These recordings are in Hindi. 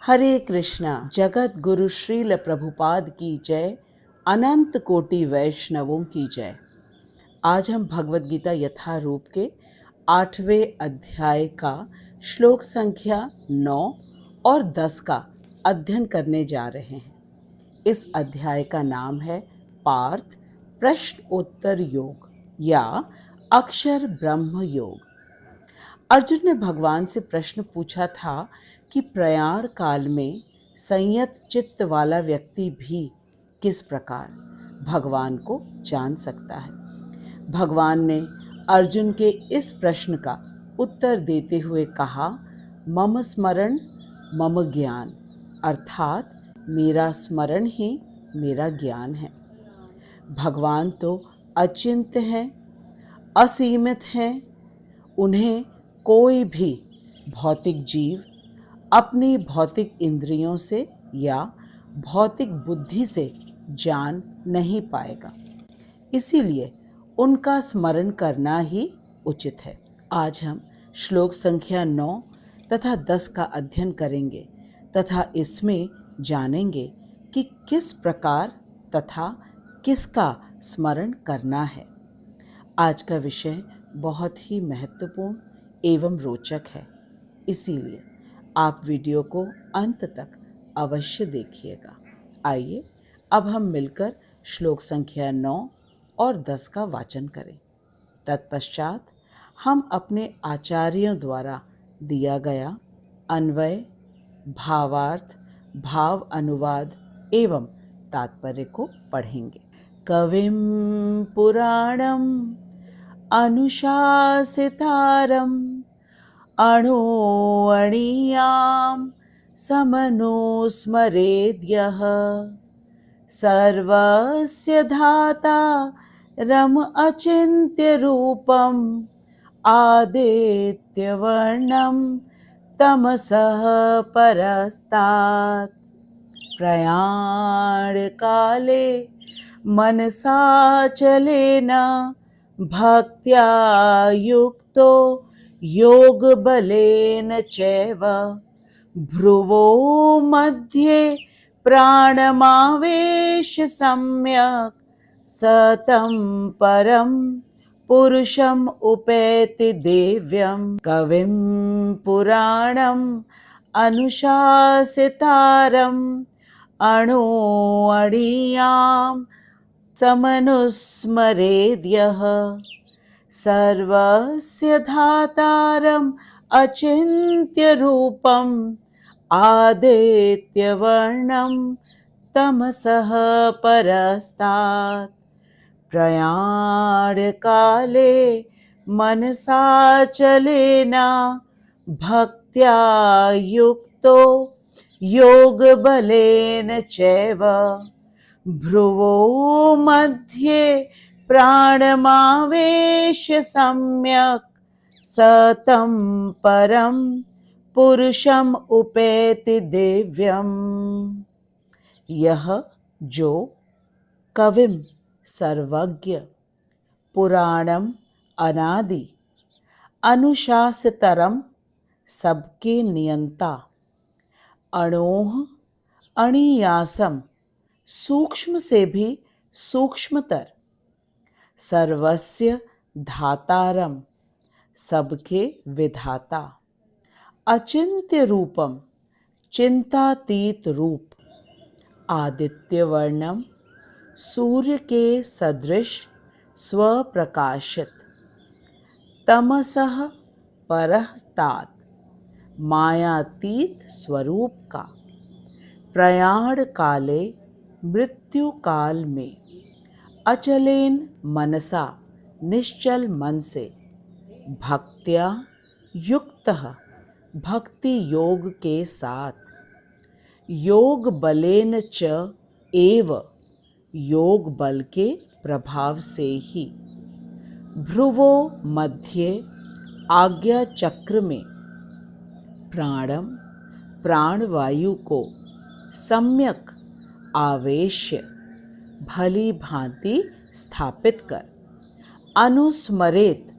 हरे कृष्णा। जगत गुरु श्रील प्रभुपाद की जय। अनंत कोटि वैष्णवों की जय। आज हम भगवत गीता यथारूप के 8वें अध्याय का श्लोक संख्या 9 और 10 का अध्ययन करने जा रहे हैं। इस अध्याय का नाम है पार्थ प्रश्न उत्तर योग या अक्षर ब्रह्म योग। अर्जुन ने भगवान से प्रश्न पूछा था कि प्रयाण काल में संयत चित्त वाला व्यक्ति भी किस प्रकार भगवान को जान सकता है। भगवान ने अर्जुन के इस प्रश्न का उत्तर देते हुए कहा, मम स्मरण मम ज्ञान, अर्थात मेरा स्मरण ही मेरा ज्ञान है। भगवान तो अचिंत्य हैं, असीमित हैं। उन्हें कोई भी भौतिक जीव अपनी भौतिक इंद्रियों से या भौतिक बुद्धि से जान नहीं पाएगा, इसीलिए उनका स्मरण करना ही उचित है। आज हम श्लोक संख्या 9 तथा 10 का अध्ययन करेंगे तथा इसमें जानेंगे कि किस प्रकार तथा किसका स्मरण करना है। आज का विषय बहुत ही महत्वपूर्ण एवं रोचक है, इसीलिए आप वीडियो को अंत तक अवश्य देखिएगा। आइए अब हम मिलकर श्लोक संख्या 9 और 10 का वाचन करें। तत्पश्चात हम अपने आचार्यों द्वारा दिया गया अन्वय, भावार्थ, भाव अनुवाद एवं तात्पर्य को पढ़ेंगे। कविं पुराणम अनुशासितारम् अणोऽणीयां समनुस्मरेद्यः सर्वस्य धातारम् अचिन्त्यरूपम् आदित्यवर्णं तमसः परस्तात् प्रयाणकाले मनसाचलेन भक्त्या युक्तो योगबलेन चैव भ्रुवो मध्ये प्राणमावेश्य सम्यक् सतं परं पुरुषम् उपैति दिव्यं। कविं पुराणम् अनुशासितारम् अणोऽणीयां समनुस्मरेद्यः सर्वस्य धातारम् अचिन्त्यरूपम् आदित्यवर्णं तमसः परस्तात् प्रयाणकाले मनसाचलेन भक्त्या युक्तो योगबलेन चैव भ्रुवो मध्ये प्राणमावेश्य सम्यक् सतं परं पुरुषम् उपैति दिव्यम्। यह जो कविम सर्वज्ञ, पुराणम अनादि, अनुशासितरम सबके नियंता, अणोह अणीयासम सूक्ष्म से भी सूक्ष्मतर, सर्वस्य धातारम सबके विधाता, अचिंत्य रूपम चिंतातीत रूप, आदित्य वर्णम सूर्य के सदृश स्वप्रकाशित, तमसः परस्तात् मायातीत स्वरूप का, प्रयाण काले मृत्यु काल में, अचलेन मनसा निश्चल मन से, भक्त्या युक्तः भक्ति योग के साथ, योग बलेन च एव योग बल के प्रभाव से ही, भ्रुवो मध्य आज्ञा चक्र में प्राणम प्राणवायु को सम्यक आवेश्य भली भांति स्थापित कर, अनुस्मरेत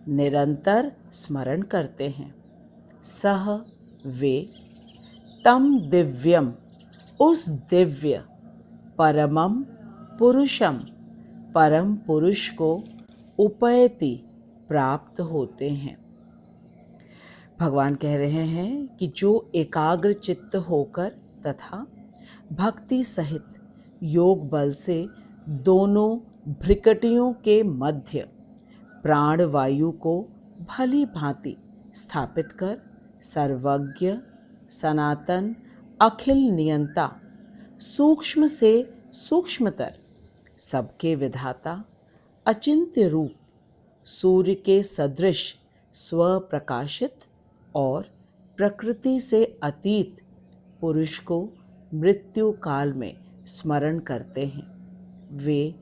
निरंतर स्मरण करते हैं। सह वे तम दिव्यम, उस दिव्य, परमम पुरुषम, परम पुरुष को उपैति, प्राप्त होते हैं। भगवान कह रहे हैं कि जो एकाग्र चित्त होकर तथा भक्ति सहित योग बल से दोनों भ्रिकटियों के मध्य प्राण वायु को भली भांति स्थापित कर सर्वज्ञ, सनातन, अखिल नियंता, सूक्ष्म से सूक्ष्मतर, सबके विधाता, अचिंत्य रूप, सूर्य के सदृश स्वप्रकाशित और प्रकृति से अतीत पुरुष को मृत्यु काल में स्मरण करते हैं, वे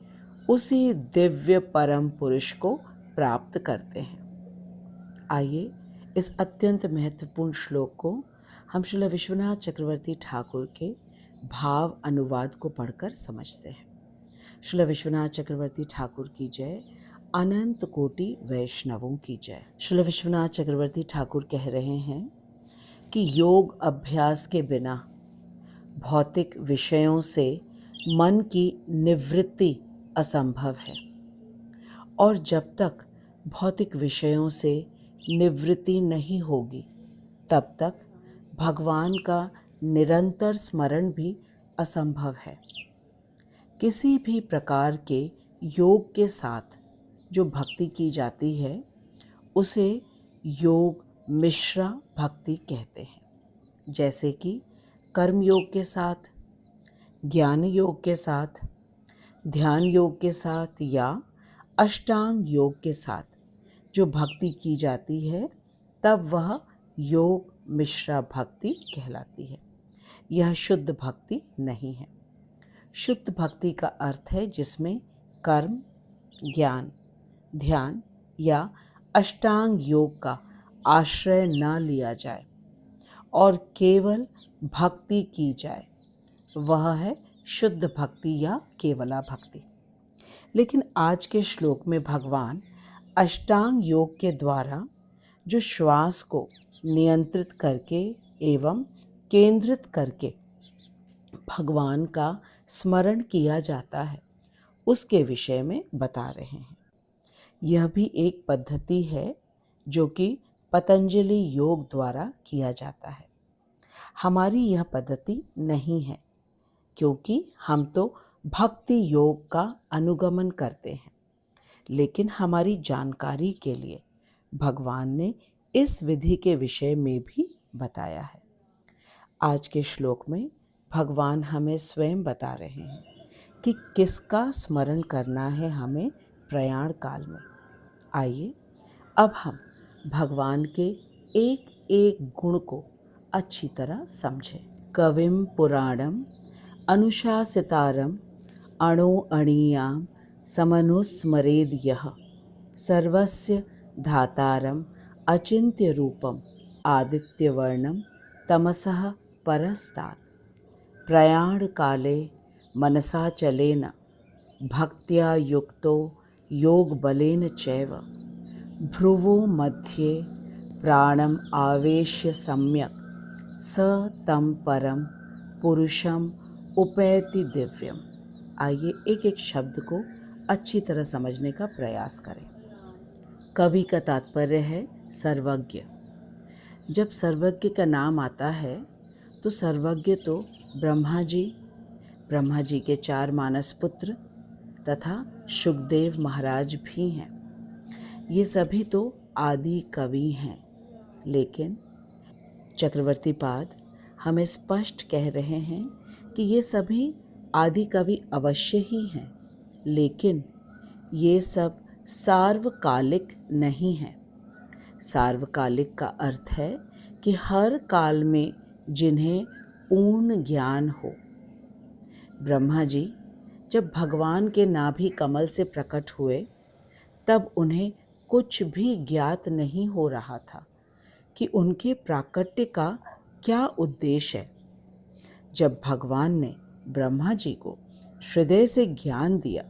उसी दिव्य परम पुरुष को प्राप्त करते हैं। आइए इस अत्यंत महत्वपूर्ण श्लोक को हम श्रील विश्वनाथ चक्रवर्ती ठाकुर के भाव अनुवाद को पढ़कर समझते हैं। श्रील विश्वनाथ चक्रवर्ती ठाकुर की जय, अनंत कोटि वैष्णवों की जय। श्रील विश्वनाथ चक्रवर्ती ठाकुर कह रहे हैं कि योग अभ्यास के बिना भौतिक विषयों से मन की निवृत्ति असंभव है, और जब तक भौतिक विषयों से निवृत्ति नहीं होगी तब तक भगवान का निरंतर स्मरण भी असंभव है। किसी भी प्रकार के योग के साथ जो भक्ति की जाती है उसे योग मिश्रा भक्ति कहते हैं, जैसे कि कर्म योग के साथ, ज्ञान योग के साथ, ध्यान योग के साथ या अष्टांग योग के साथ जो भक्ति की जाती है तब वह योग मिश्रा भक्ति कहलाती है। यह शुद्ध भक्ति नहीं है। शुद्ध भक्ति का अर्थ है जिसमें कर्म, ज्ञान, ध्यान या अष्टांग योग का आश्रय न लिया जाए और केवल भक्ति की जाए, वह है शुद्ध भक्ति या केवला भक्ति। लेकिन आज के श्लोक में भगवान अष्टांग योग के द्वारा जो श्वास को नियंत्रित करके एवं केंद्रित करके भगवान का स्मरण किया जाता है उसके विषय में बता रहे हैं। यह भी एक पद्धति है जो कि पतंजलि योग द्वारा किया जाता है। हमारी यह पद्धति नहीं है क्योंकि हम तो भक्ति योग का अनुगमन करते हैं, लेकिन हमारी जानकारी के लिए भगवान ने इस विधि के विषय में भी बताया है। आज के श्लोक में भगवान हमें स्वयं बता रहे हैं कि किसका स्मरण करना है हमें प्रयाण काल में। आइए अब हम भगवान के एक एक गुण को अच्छी तरह समझें। कविम पुराणम अनुशासितारम अणो अणीयाम समनुस्मरेद यः सर्वस्य धातारम अचिन्त्य रूपम आदित्यवर्णम तमसः परस्तात् प्रयाण काले मनसा चलेन भक्त्या युक्तो योग बलेन चैव भ्रुवो मध्ये प्राणम आवेश्य सम्यक स तम परम पुरुषम उपैति दिव्यम। आइए एक एक शब्द को अच्छी तरह समझने का प्रयास करें। कवि का तात्पर्य है सर्वज्ञ। जब सर्वज्ञ का नाम आता है तो सर्वज्ञ तो ब्रह्मा जी के 4 मानस पुत्र तथा शुकदेव महाराज भी हैं। ये सभी तो आदि कवि हैं, लेकिन चक्रवर्ती पाद हमें स्पष्ट कह रहे हैं कि ये सभी आदि कवि अवश्य ही हैं, लेकिन ये सब सार्वकालिक नहीं हैं। सार्वकालिक का अर्थ है कि हर काल में जिन्हें पूर्ण ज्ञान हो। ब्रह्मा जी जब भगवान के नाभि कमल से प्रकट हुए तब उन्हें कुछ भी ज्ञात नहीं हो रहा था कि उनके प्राकट्य का क्या उद्देश्य है। जब भगवान ने ब्रह्मा जी को हृदय से ज्ञान दिया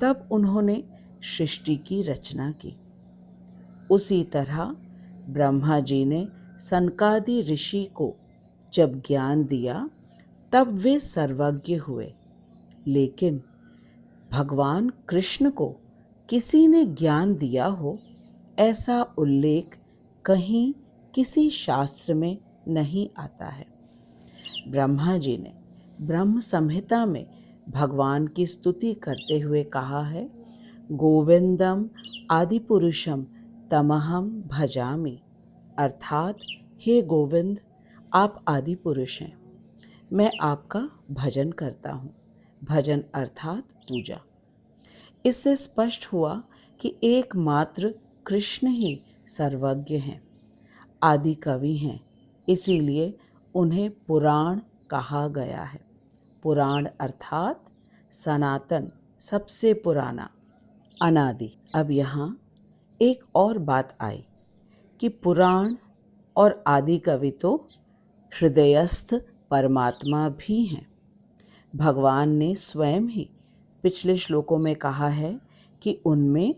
तब उन्होंने सृष्टि की रचना की। उसी तरह ब्रह्मा जी ने सनकादि ऋषि को जब ज्ञान दिया तब वे सर्वज्ञ हुए, लेकिन भगवान कृष्ण को किसी ने ज्ञान दिया हो ऐसा उल्लेख कहीं किसी शास्त्र में नहीं आता है। ब्रह्मा जी ने ब्रह्म संहिता में भगवान की स्तुति करते हुए कहा है, गोविंदम आदिपुरुषम तमहम भजामि, अर्थात हे गोविंद, आप आदि पुरुष हैं, मैं आपका भजन करता हूँ। भजन अर्थात पूजा। इससे स्पष्ट हुआ कि एकमात्र कृष्ण ही सर्वज्ञ हैं, आदि कवि हैं, इसीलिए उन्हें पुराण कहा गया है। पुराण अर्थात सनातन, सबसे पुराना, अनादि। अब यहाँ एक और बात आई कि पुराण और आदि कवि तो हृदयस्थ परमात्मा भी हैं। भगवान ने स्वयं ही पिछले श्लोकों में कहा है कि उनमें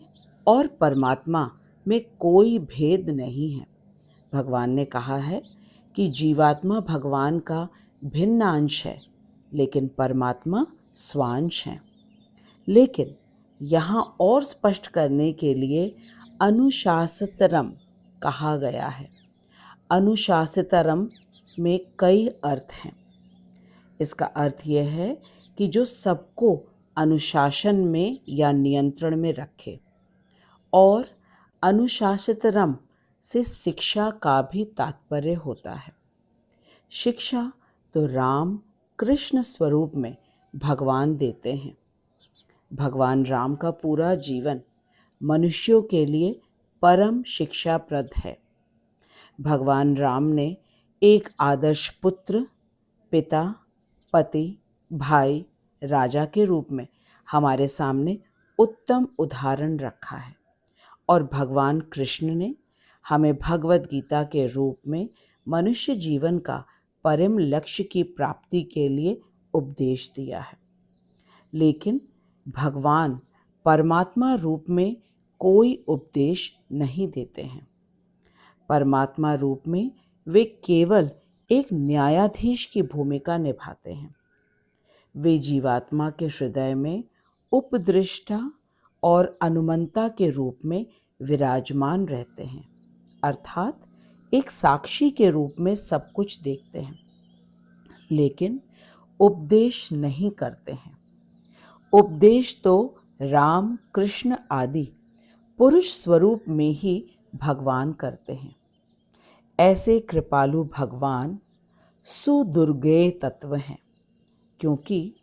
और परमात्मा में कोई भेद नहीं है। भगवान ने कहा है कि जीवात्मा भगवान का भिन्न अंश है, लेकिन परमात्मा स्वांश है। लेकिन यहाँ और स्पष्ट करने के लिए अनुशासितरम कहा गया है। अनुशासितरम में कई अर्थ हैं। इसका अर्थ यह है कि जो सबको अनुशासन में या नियंत्रण में रखे, और अनुशासितरम से शिक्षा का भी तात्पर्य होता है। शिक्षा तो राम कृष्ण स्वरूप में भगवान देते हैं। भगवान राम का पूरा जीवन मनुष्यों के लिए परम शिक्षाप्रद है। भगवान राम ने एक आदर्श पुत्र, पिता, पति, भाई, राजा के रूप में हमारे सामने उत्तम उदाहरण रखा है, और भगवान कृष्ण ने हमें भगवत गीता के रूप में मनुष्य जीवन का परम लक्ष्य की प्राप्ति के लिए उपदेश दिया है। लेकिन भगवान परमात्मा रूप में कोई उपदेश नहीं देते हैं। परमात्मा रूप में वे केवल एक न्यायाधीश की भूमिका निभाते हैं। वे जीवात्मा के हृदय में उपदृष्टा और अनुमंता के रूप में विराजमान रहते हैं, अर्थात एक साक्षी के रूप में सब कुछ देखते हैं, लेकिन उपदेश नहीं करते हैं। उपदेश तो राम कृष्ण आदि पुरुष स्वरूप में ही भगवान करते हैं। ऐसे कृपालु भगवान सुदुर्गेय तत्व हैं, क्योंकि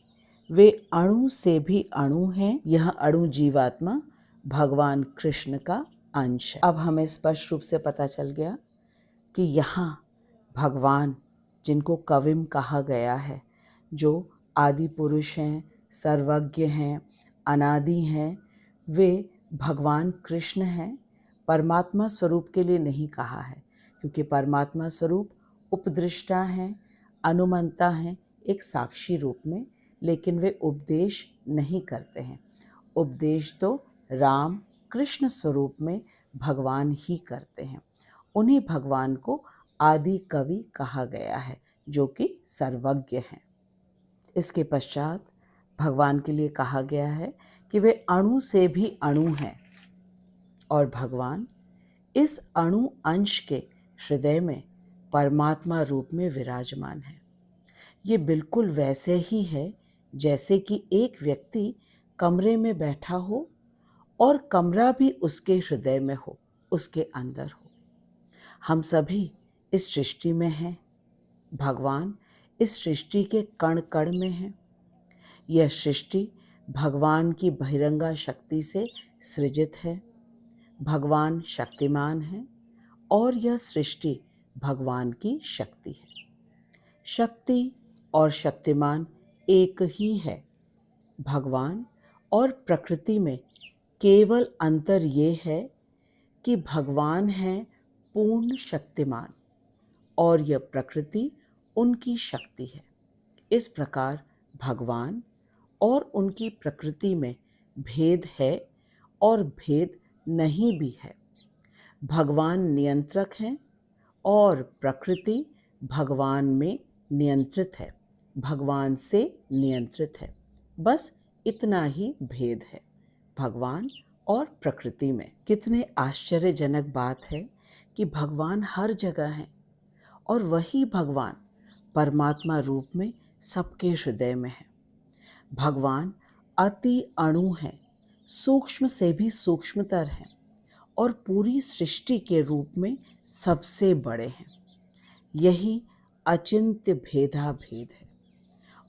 वे अणु से भी अणु हैं। यह अणु जीवात्मा भगवान कृष्ण का अंश है। अब हमें स्पष्ट रूप से पता चल गया कि यहाँ भगवान, जिनको कविम कहा गया है, जो आदि पुरुष हैं, सर्वज्ञ हैं, अनादि हैं, वे भगवान कृष्ण हैं। परमात्मा स्वरूप के लिए नहीं कहा है, क्योंकि परमात्मा स्वरूप उपदृष्टा हैं, अनुमंता हैं, एक साक्षी रूप में, लेकिन वे उपदेश नहीं करते हैं। उपदेश तो राम कृष्ण स्वरूप में भगवान ही करते हैं। उन्हीं भगवान को आदि कवि कहा गया है, जो कि सर्वज्ञ हैं। इसके पश्चात भगवान के लिए कहा गया है कि वे अणु से भी अणु हैं, और भगवान इस अणु अंश के हृदय में परमात्मा रूप में विराजमान है। ये बिल्कुल वैसे ही है जैसे कि एक व्यक्ति कमरे में बैठा हो और कमरा भी उसके हृदय में हो, उसके अंदर हो। हम सभी इस सृष्टि में हैं। भगवान इस सृष्टि के कण कण में हैं। यह सृष्टि भगवान की बहिरंगा शक्ति से सृजित है। भगवान शक्तिमान हैं, और यह सृष्टि भगवान की शक्ति है। शक्ति और शक्तिमान एक ही है। भगवान और प्रकृति में केवल अंतर ये है कि भगवान हैं पूर्ण शक्तिमान, और यह प्रकृति उनकी शक्ति है। इस प्रकार भगवान और उनकी प्रकृति में भेद है और भेद नहीं भी है। भगवान नियंत्रक हैं और प्रकृति भगवान में नियंत्रित है, भगवान से नियंत्रित है। बस इतना ही भेद है भगवान और प्रकृति में। कितने आश्चर्यजनक बात है कि भगवान हर जगह हैं और वही भगवान परमात्मा रूप में सबके हृदय में है। भगवान अति अणु हैं, सूक्ष्म से भी सूक्ष्मतर हैं और पूरी सृष्टि के रूप में सबसे बड़े हैं। यही अचिंत्य भेदा भेद है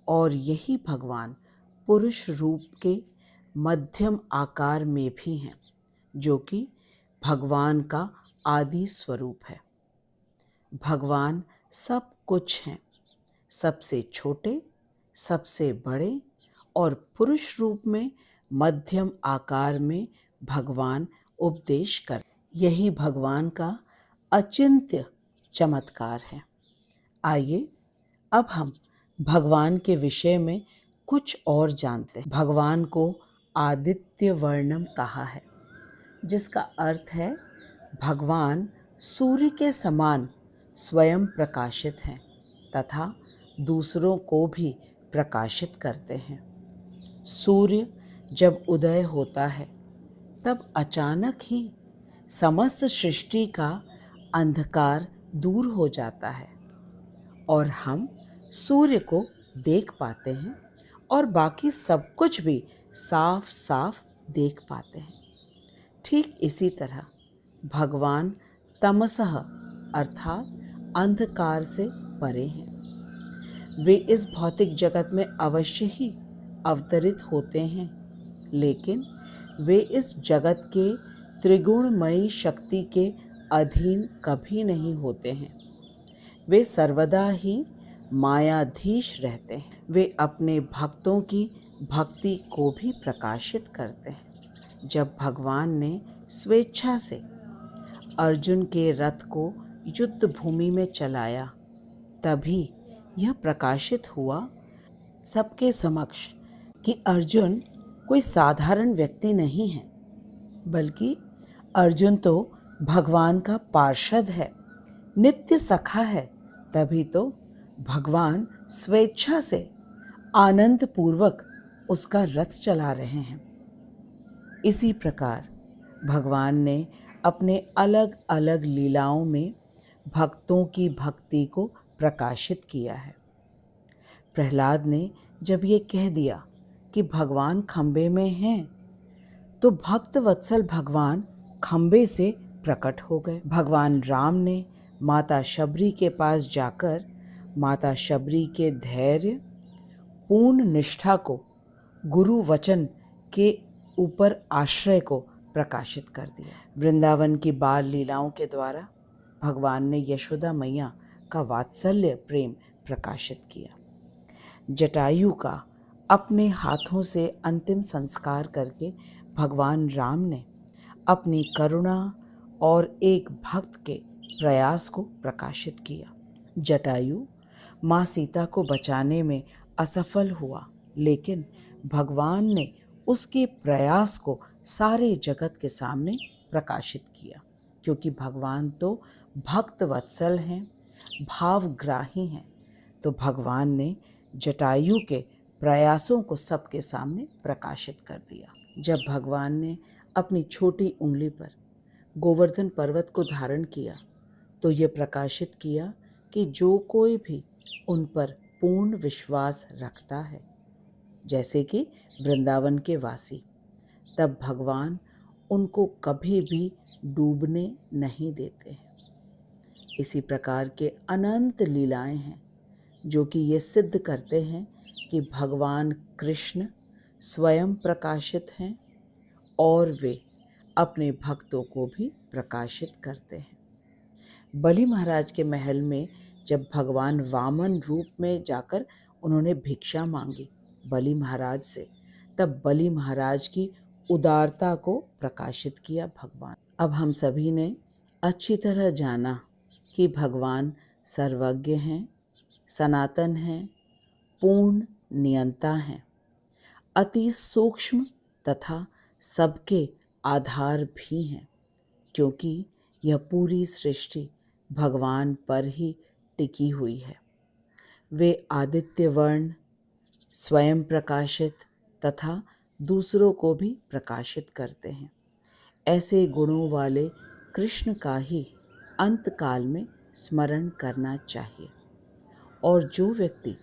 और यही भगवान पुरुष रूप के मध्यम आकार में भी हैं, जो कि भगवान का आदि स्वरूप है। भगवान सब कुछ हैं, सबसे छोटे, सबसे बड़े और पुरुष रूप में मध्यम आकार में भगवान उपदेश कर। यही भगवान का अचिंत्य चमत्कार है। आइए अब हम भगवान के विषय में कुछ और जानते हैं। भगवान को आदित्य वर्णम कहा है, जिसका अर्थ है भगवान सूर्य के समान स्वयं प्रकाशित हैं तथा दूसरों को भी प्रकाशित करते हैं। सूर्य जब उदय होता है तब अचानक ही समस्त सृष्टि का अंधकार दूर हो जाता है और हम सूर्य को देख पाते हैं और बाकी सब कुछ भी साफ साफ देख पाते हैं। ठीक इसी तरह भगवान तमसः अर्थात अंधकार से परे हैं। वे इस भौतिक जगत में अवश्य ही अवतरित होते हैं, लेकिन वे इस जगत के त्रिगुणमयी शक्ति के अधीन कभी नहीं होते हैं। वे सर्वदा ही मायाधीश रहते हैं। वे अपने भक्तों की भक्ति को भी प्रकाशित करते हैं। जब भगवान ने स्वेच्छा से अर्जुन के रथ को युद्ध भूमि में चलाया, तभी यह प्रकाशित हुआ सबके समक्ष कि अर्जुन कोई साधारण व्यक्ति नहीं है, बल्कि अर्जुन तो भगवान का पार्षद है, नित्य सखा है। तभी तो भगवान स्वेच्छा से आनंद पूर्वक उसका रथ चला रहे हैं। इसी प्रकार भगवान ने अपने अलग अलग लीलाओं में भक्तों की भक्ति को प्रकाशित किया है। प्रहलाद ने जब ये कह दिया कि भगवान खंबे में हैं, तो भक्त वत्सल भगवान खंबे से प्रकट हो गए। भगवान राम ने माता शबरी के पास जाकर माता शबरी के धैर्य, पूर्ण निष्ठा को, गुरु वचन के ऊपर आश्रय को प्रकाशित कर दिया। वृंदावन की बाल लीलाओं के द्वारा भगवान ने यशोदा मैया का वात्सल्य प्रेम प्रकाशित किया। जटायु का अपने हाथों से अंतिम संस्कार करके भगवान राम ने अपनी करुणा और एक भक्त के प्रयास को प्रकाशित किया। जटायु माँ सीता को बचाने में असफल हुआ, लेकिन भगवान ने उसके प्रयास को सारे जगत के सामने प्रकाशित किया, क्योंकि भगवान तो भक्त वत्सल हैं, भावग्राही हैं। तो भगवान ने जटायु के प्रयासों को सबके सामने प्रकाशित कर दिया। जब भगवान ने अपनी छोटी उंगली पर गोवर्धन पर्वत को धारण किया, तो ये प्रकाशित किया कि जो कोई भी उन पर पूर्ण विश्वास रखता है, जैसे कि वृंदावन के वासी, तब भगवान उनको कभी भी डूबने नहीं देते हैं। इसी प्रकार के अनंत लीलाएं हैं जो कि ये सिद्ध करते हैं कि भगवान कृष्ण स्वयं प्रकाशित हैं और वे अपने भक्तों को भी प्रकाशित करते हैं। बलि महाराज के महल में जब भगवान वामन रूप में जाकर उन्होंने भिक्षा मांगी बलि महाराज से, तब बलि महाराज की उदारता को प्रकाशित किया भगवान। अब हम सभी ने अच्छी तरह जाना कि भगवान सर्वज्ञ हैं, सनातन हैं, पूर्ण नियंता हैं, अति सूक्ष्म तथा सबके आधार भी हैं, क्योंकि यह पूरी सृष्टि भगवान पर ही टिकी हुई है। वे आदित्य वर्ण, स्वयं प्रकाशित तथा दूसरों को भी प्रकाशित करते हैं। ऐसे गुणों वाले कृष्ण का ही अंतकाल में स्मरण करना चाहिए। और जो व्यक्ति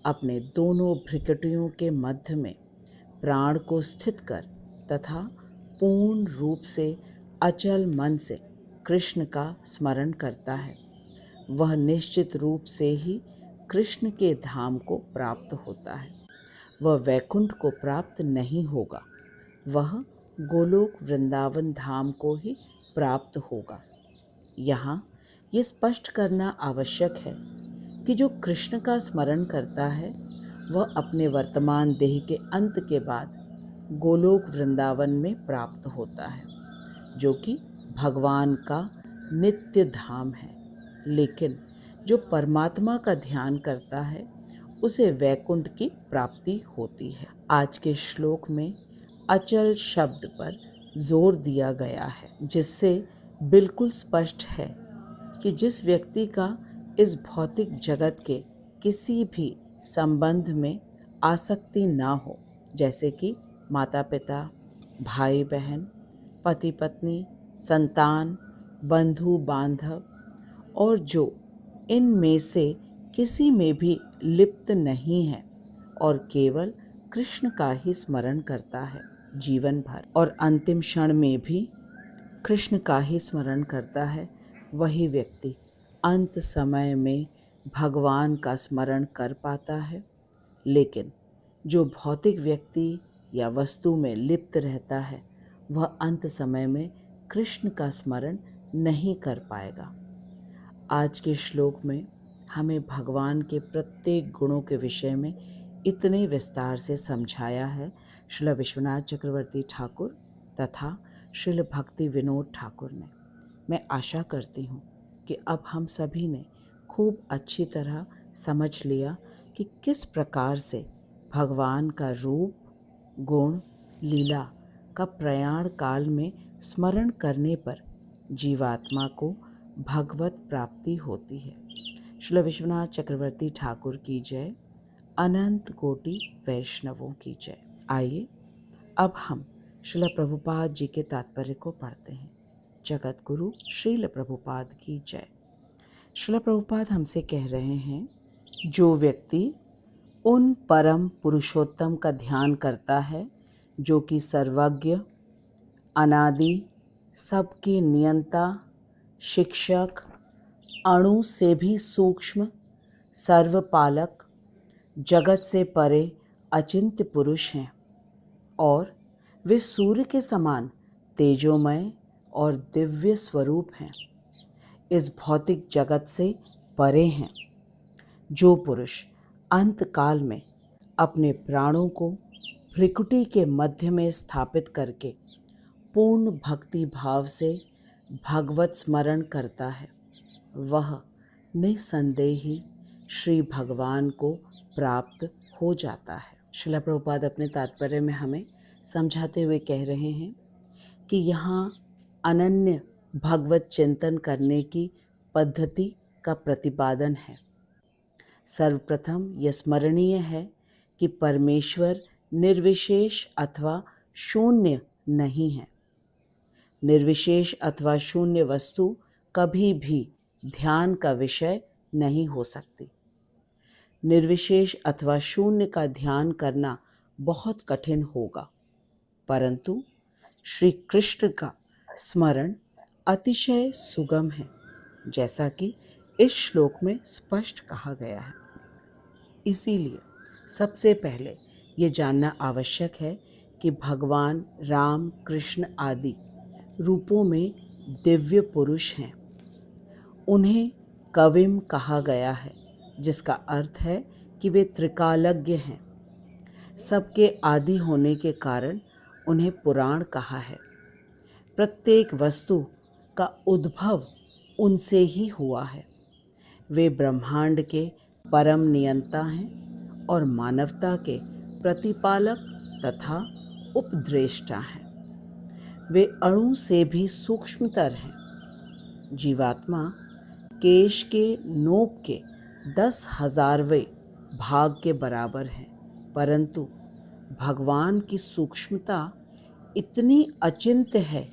अपने दोनों भ्रिकुटियों के मध्य में प्राण को स्थित कर तथा पूर्ण रूप से अचल मन से कृष्ण का स्मरण करता है, वह निश्चित रूप से ही कृष्ण के धाम को प्राप्त होता है। वह वैकुंठ को प्राप्त नहीं होगा, वह गोलोक वृंदावन धाम को ही प्राप्त होगा। यहाँ ये स्पष्ट करना आवश्यक है कि जो कृष्ण का स्मरण करता है वह अपने वर्तमान देह के अंत के बाद गोलोक वृंदावन में प्राप्त होता है, जो कि भगवान का नित्य धाम है। लेकिन जो परमात्मा का ध्यान करता है उसे वैकुंठ की प्राप्ति होती है। आज के श्लोक में अचल शब्द पर जोर दिया गया है, जिससे बिल्कुल स्पष्ट है कि जिस व्यक्ति का इस भौतिक जगत के किसी भी संबंध में आसक्ति ना हो, जैसे कि माता पिता, भाई बहन, पति पत्नी, संतान, बंधु बांधव, और जो इनमें से किसी में भी लिप्त नहीं है और केवल कृष्ण का ही स्मरण करता है जीवन भर और अंतिम क्षण में भी कृष्ण का ही स्मरण करता है, वही व्यक्ति अंत समय में भगवान का स्मरण कर पाता है। लेकिन जो भौतिक व्यक्ति या वस्तु में लिप्त रहता है वह अंत समय में कृष्ण का स्मरण नहीं कर पाएगा। आज के श्लोक में हमें भगवान के प्रत्येक गुणों के विषय में इतने विस्तार से समझाया है श्रील विश्वनाथ चक्रवर्ती ठाकुर तथा श्रील भक्ति विनोद ठाकुर ने। मैं आशा करती हूँ कि अब हम सभी ने खूब अच्छी तरह समझ लिया कि किस प्रकार से भगवान का रूप, गुण, लीला का प्रयाण काल में स्मरण करने पर जीवात्मा को भगवत प्राप्ति होती है। श्रील विश्वनाथ चक्रवर्ती ठाकुर की जय, अनंत कोटि वैष्णवों की जय। आइए अब हम श्रील प्रभुपाद जी के तात्पर्य को पढ़ते हैं। जगत गुरु श्रील प्रभुपाद की जय। श्रील प्रभुपाद हमसे कह रहे हैं, जो व्यक्ति उन परम पुरुषोत्तम का ध्यान करता है जो कि सर्वज्ञ, अनादि, सबके नियंता, शिक्षक, अणु से भी सूक्ष्म, सर्वपालक, जगत से परे अचिंत्य पुरुष हैं और वे सूर्य के समान तेजोमय और दिव्य स्वरूप हैं, इस भौतिक जगत से परे हैं। जो पुरुष अंत काल में अपने प्राणों को भ्रिकुटी के मध्य में स्थापित करके पूर्ण भक्ति भाव से भगवत स्मरण करता है, वह निसंदेह ही श्री भगवान को प्राप्त हो जाता है। श्रील प्रभुपाद अपने तात्पर्य में हमें समझाते हुए कह रहे हैं कि यहाँ अनन्य भगवत चिंतन करने की पद्धति का प्रतिपादन है। सर्वप्रथम यह स्मरणीय है कि परमेश्वर निर्विशेष अथवा शून्य नहीं है। निर्विशेष अथवा शून्य वस्तु कभी भी ध्यान का विषय नहीं हो सकती। निर्विशेष अथवा शून्य का ध्यान करना बहुत कठिन होगा, परंतु श्री कृष्ण का स्मरण अतिशय सुगम है, जैसा कि इस श्लोक में स्पष्ट कहा गया है। इसीलिए सबसे पहले ये जानना आवश्यक है कि भगवान राम, कृष्ण आदि रूपों में दिव्य पुरुष हैं। उन्हें कविम कहा गया है, जिसका अर्थ है कि वे त्रिकालज्ञ हैं। सबके आदि होने के कारण उन्हें पुराण कहा है। प्रत्येक वस्तु का उद्भव उनसे ही हुआ है। वे ब्रह्मांड के परम नियंता हैं और मानवता के प्रतिपालक तथा उपद्रेष्टा हैं। वे अणु से भी सूक्ष्मतर हैं। जीवात्मा केश के नोक के 10,000वें भाग के बराबर हैं, परंतु भगवान की सूक्ष्मता इतनी अचिंत्य है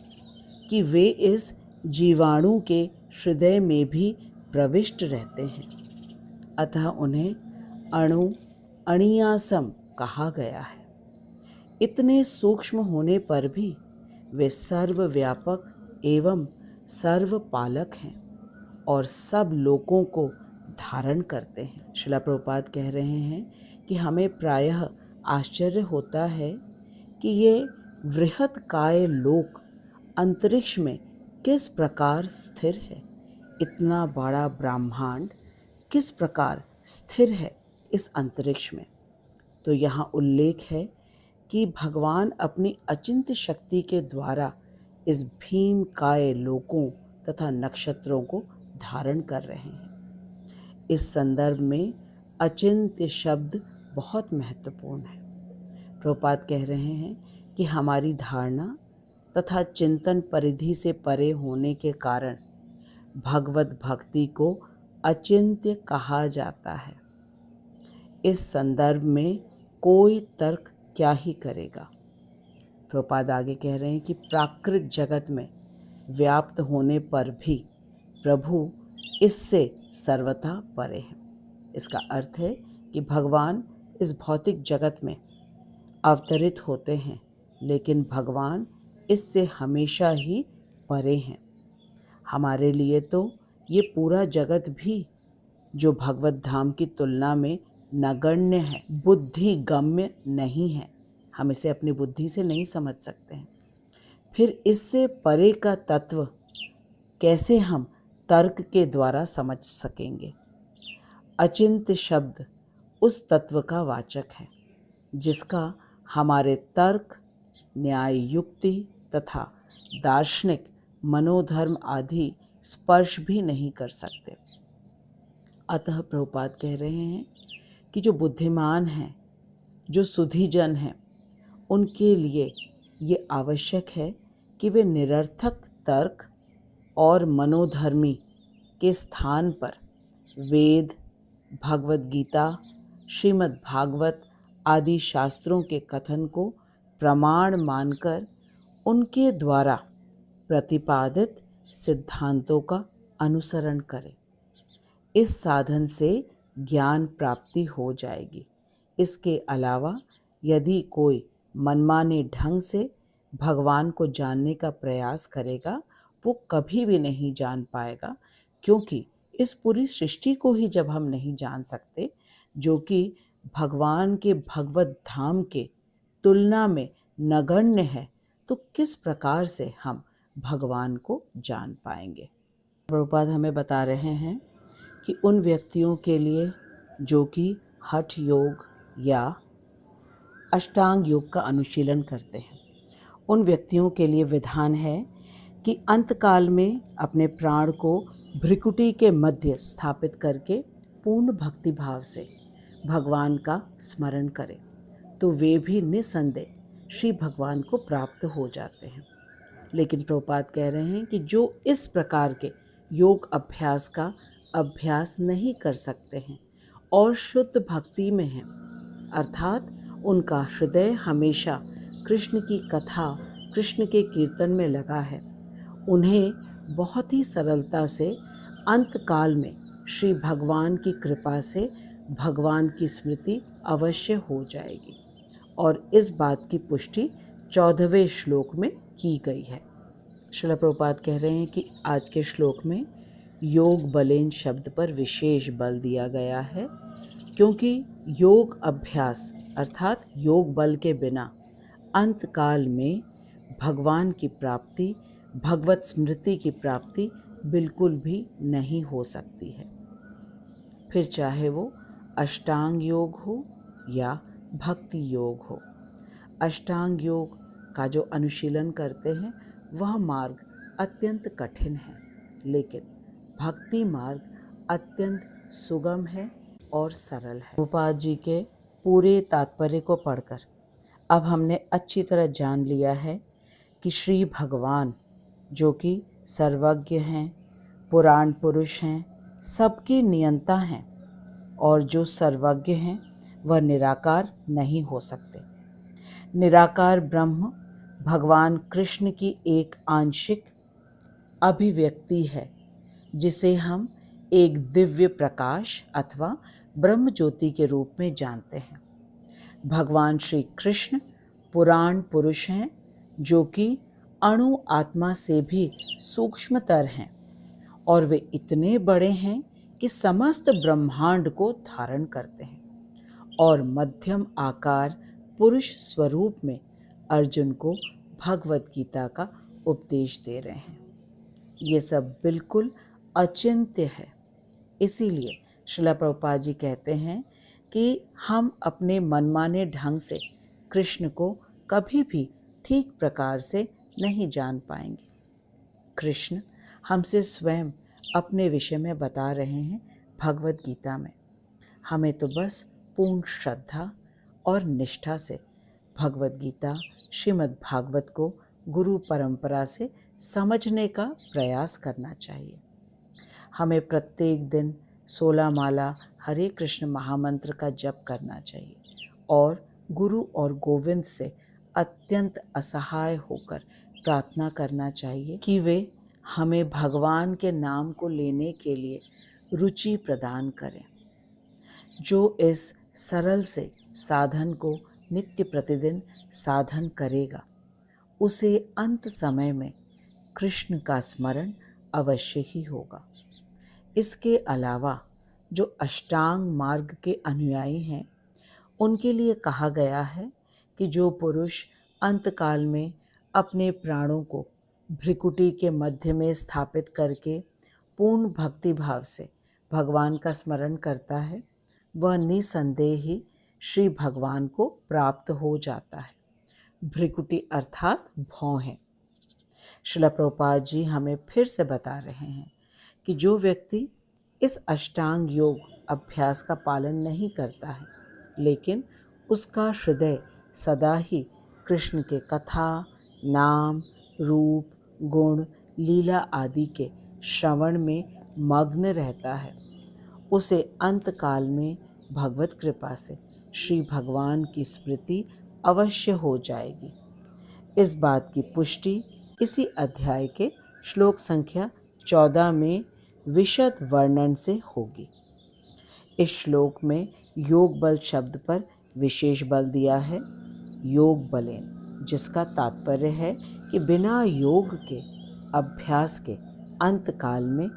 कि वे इस जीवाणु के हृदय में भी प्रविष्ट रहते हैं। अतः उन्हें अणु अणियासम कहा गया है। इतने सूक्ष्म होने पर भी वे सर्वव्यापक एवं सर्वपालक हैं और सब लोगों को धारण करते हैं। श्रील प्रभुपाद कह रहे हैं कि हमें प्रायः आश्चर्य होता है कि ये वृहत काय लोक अंतरिक्ष में किस प्रकार स्थिर है। इतना बड़ा ब्रह्मांड किस प्रकार स्थिर है इस अंतरिक्ष में। तो यहाँ उल्लेख है कि भगवान अपनी अचिंत्य शक्ति के द्वारा इस भीम काय लोकों तथा नक्षत्रों को धारण कर रहे हैं। इस संदर्भ में अचिंत्य शब्द बहुत महत्वपूर्ण है। प्रभुपाद कह रहे हैं कि हमारी धारणा तथा चिंतन परिधि से परे होने के कारण भगवत भक्ति को अचिंत्य कहा जाता है। इस संदर्भ में कोई तर्क क्या ही करेगा। प्रभुपाद आगे कह रहे हैं कि प्राकृत जगत में व्याप्त होने पर भी प्रभु इससे सर्वथा परे हैं। इसका अर्थ है कि भगवान इस भौतिक जगत में अवतरित होते हैं, लेकिन भगवान इससे हमेशा ही परे हैं। हमारे लिए तो ये पूरा जगत भी, जो भगवत धाम की तुलना में नगण्य है, बुद्धि गम्य नहीं है, हम इसे अपनी बुद्धि से नहीं समझ सकते हैं, फिर इससे परे का तत्व कैसे हम तर्क के द्वारा समझ सकेंगे। अचिंत्य शब्द उस तत्व का वाचक है जिसका हमारे तर्क, न्याय, युक्ति तथा दार्शनिक मनोधर्म आदि स्पर्श भी नहीं कर सकते। अतः प्रभुपाद कह रहे हैं कि जो बुद्धिमान हैं, जो सुधीजन हैं, उनके लिए ये आवश्यक है कि वे निरर्थक तर्क और मनोधर्मी के स्थान पर वेद, भगवत गीता, श्रीमद् भागवत आदि शास्त्रों के कथन को प्रमाण मानकर उनके द्वारा प्रतिपादित सिद्धांतों का अनुसरण करें। इस साधन से ज्ञान प्राप्ति हो जाएगी। इसके अलावा यदि कोई मनमाने ढंग से भगवान को जानने का प्रयास करेगा, वो कभी भी नहीं जान पाएगा, क्योंकि इस पूरी सृष्टि को ही जब हम नहीं जान सकते, जो कि भगवान के भगवत धाम के तुलना में नगण्य है, तो किस प्रकार से हम भगवान को जान पाएंगे। प्रभुपाद हमें बता रहे हैं कि उन व्यक्तियों के लिए जो कि हठ योग या अष्टांग योग का अनुशीलन करते हैं, उन व्यक्तियों के लिए विधान है कि अंतकाल में अपने प्राण को भ्रिकुटी के मध्य स्थापित करके पूर्ण भक्ति भाव से भगवान का स्मरण करें, तो वे भी निसंदेह श्री भगवान को प्राप्त हो जाते हैं। लेकिन प्रभुपाद कह रहे हैं कि जो इस प्रकार के योग अभ्यास का अभ्यास नहीं कर सकते हैं और शुद्ध भक्ति में हैं, अर्थात उनका हृदय हमेशा कृष्ण की कथा, कृष्ण के कीर्तन में लगा है, उन्हें बहुत ही सरलता से अंतकाल में श्री भगवान की कृपा से भगवान की स्मृति अवश्य हो जाएगी। और इस बात की पुष्टि 14वें श्लोक में की गई है। श्रील प्रभुपाद कह रहे हैं कि आज के श्लोक में योग बलेन शब्द पर विशेष बल दिया गया है, क्योंकि योग अभ्यास अर्थात योग बल के बिना अंतकाल में भगवान की प्राप्ति, भगवत स्मृति की प्राप्ति बिल्कुल भी नहीं हो सकती है। फिर चाहे वो अष्टांग योग हो या भक्ति योग हो। अष्टांग योग का जो अनुशीलन करते हैं वह मार्ग अत्यंत कठिन है, लेकिन भक्ति मार्ग अत्यंत सुगम है और सरल है। प्रभुपाद जी के पूरे तात्पर्य को पढ़कर अब हमने अच्छी तरह जान लिया है कि श्री भगवान जो कि सर्वज्ञ हैं, पुराण पुरुष हैं, सबके नियंता हैं और जो सर्वज्ञ हैं वह निराकार नहीं हो सकते। निराकार ब्रह्म भगवान कृष्ण की एक आंशिक अभिव्यक्ति है जिसे हम एक दिव्य प्रकाश अथवा ब्रह्म ज्योति के रूप में जानते हैं। भगवान श्री कृष्ण पुराण पुरुष हैं जो कि अणु आत्मा से भी सूक्ष्मतर हैं और वे इतने बड़े हैं कि समस्त ब्रह्मांड को धारण करते हैं और मध्यम आकार पुरुष स्वरूप में अर्जुन को भगवत गीता का उपदेश दे रहे हैं। ये सब बिल्कुल अचिंत्य है। इसीलिए श्रील प्रभुपाद जी कहते हैं कि हम अपने मनमाने ढंग से कृष्ण को कभी भी ठीक प्रकार से नहीं जान पाएंगे। कृष्ण हमसे स्वयं अपने विषय में बता रहे हैं भगवत गीता में। हमें तो बस पूर्ण श्रद्धा और निष्ठा से भगवत गीता श्रीमद् भागवत को गुरु परंपरा से समझने का प्रयास करना चाहिए। हमें प्रत्येक दिन 16 माला हरे कृष्ण महामंत्र का जप करना चाहिए और गुरु और गोविंद से अत्यंत असहाय होकर प्रार्थना करना चाहिए कि वे हमें भगवान के नाम को लेने के लिए रुचि प्रदान करें। जो इस सरल से साधन को नित्य प्रतिदिन साधन करेगा उसे अंत समय में कृष्ण का स्मरण अवश्य ही होगा। इसके अलावा जो अष्टांग मार्ग के अनुयायी हैं उनके लिए कहा गया है कि जो पुरुष अंतकाल में अपने प्राणों को भ्रिकुटी के मध्य में स्थापित करके पूर्ण भक्ति भाव से भगवान का स्मरण करता है वह निसंदेह ही श्री भगवान को प्राप्त हो जाता है। भ्रिकुटी अर्थात भौं है। श्रील प्रभुपाद जी हमें फिर से बता रहे हैं कि जो व्यक्ति इस अष्टांग योग अभ्यास का पालन नहीं करता है लेकिन उसका हृदय सदा ही कृष्ण के कथा, नाम, रूप, गुण, लीला आदि के श्रवण में मग्न रहता है उसे अंतकाल में भगवत कृपा से श्री भगवान की स्मृति अवश्य हो जाएगी। इस बात की पुष्टि इसी अध्याय के श्लोक संख्या 14 में विशद वर्णन से होगी। इस श्लोक में योग बल शब्द पर विशेष बल दिया है, योग बलेन, जिसका तात्पर्य है कि बिना योग के अभ्यास के अंतकाल में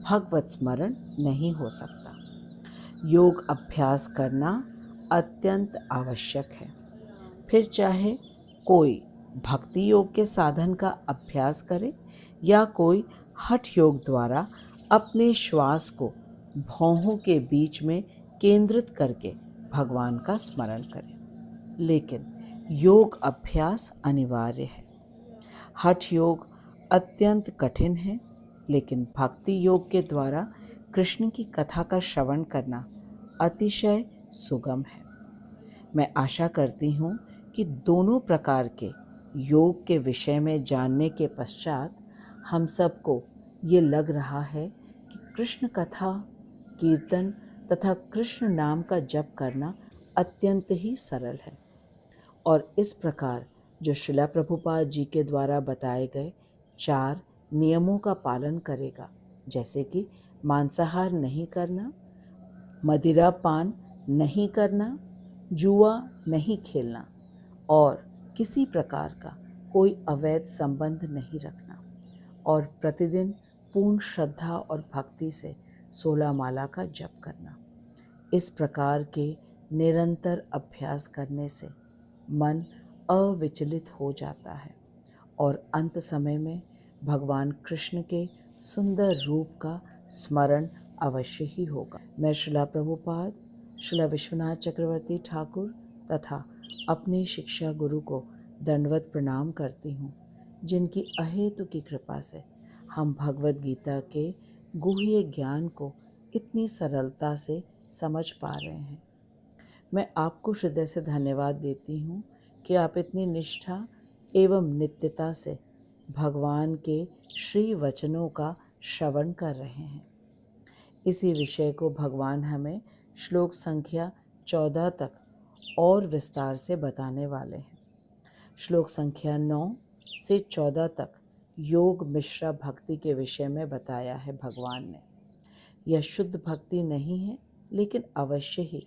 भगवत स्मरण नहीं हो सकता। योग अभ्यास करना अत्यंत आवश्यक है। फिर चाहे कोई भक्ति योग के साधन का अभ्यास करे या कोई हठ योग द्वारा अपने श्वास को भौहों के बीच में केंद्रित करके भगवान का स्मरण करे, लेकिन योग अभ्यास अनिवार्य है। हठ योग अत्यंत कठिन है लेकिन भक्ति योग के द्वारा कृष्ण की कथा का श्रवण करना अतिशय सुगम है। मैं आशा करती हूँ कि दोनों प्रकार के योग के विषय में जानने के पश्चात हम सबको ये लग रहा है कि कृष्ण कथा, कीर्तन तथा कृष्ण नाम का जप करना अत्यंत ही सरल है और इस प्रकार जो श्रील प्रभुपाद जी के द्वारा बताए गए 4 नियमों का पालन करेगा, जैसे कि मांसाहार नहीं करना, मदिरा पान नहीं करना, जुआ नहीं खेलना और किसी प्रकार का कोई अवैध संबंध नहीं रखना और प्रतिदिन पूर्ण श्रद्धा और भक्ति से 16 माला का जप करना। इस प्रकार के निरंतर अभ्यास करने से मन अविचलित हो जाता है और अंत समय में भगवान कृष्ण के सुंदर रूप का स्मरण अवश्य ही होगा। मैं श्रील प्रभुपाद, श्रील विश्वनाथ चक्रवर्ती ठाकुर तथा अपने शिक्षा गुरु को दंडवत प्रणाम करती हूँ, जिनकी अहेतु की कृपा से हम भगवत गीता के गुह्य ज्ञान को इतनी सरलता से समझ पा रहे हैं। मैं आपको हृदय से धन्यवाद देती हूँ कि आप इतनी निष्ठा एवं नित्यता से भगवान के श्री वचनों का श्रवण कर रहे हैं। इसी विषय को भगवान हमें श्लोक संख्या 14 तक और विस्तार से बताने वाले हैं। श्लोक संख्या 9 से 14 तक योग मिश्रा भक्ति के विषय में बताया है भगवान ने। यह शुद्ध भक्ति नहीं है, लेकिन अवश्य ही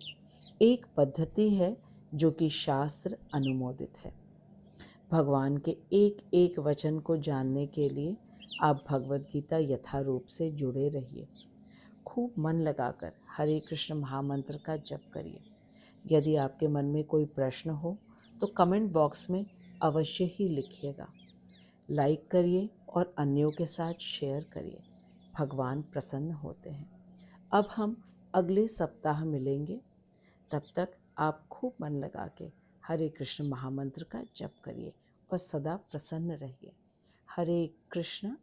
एक पद्धति है जो कि शास्त्र अनुमोदित है। भगवान के एक एक वचन को जानने के लिए आप भगवद गीता यथारूप से जुड़े रहिए। खूब मन लगाकर हरे कृष्ण महामंत्र का जप करिए। यदि आपके मन में कोई प्रश्न हो तो कमेंट बॉक्स में अवश्य ही लिखिएगा। लाइक करिए और अन्यों के साथ शेयर करिए। भगवान प्रसन्न होते हैं। अब हम अगले सप्ताह मिलेंगे। तब तक आप खूब मन लगा के हरे कृष्ण महामंत्र का जप करिए और सदा प्रसन्न रहिए। हरे कृष्ण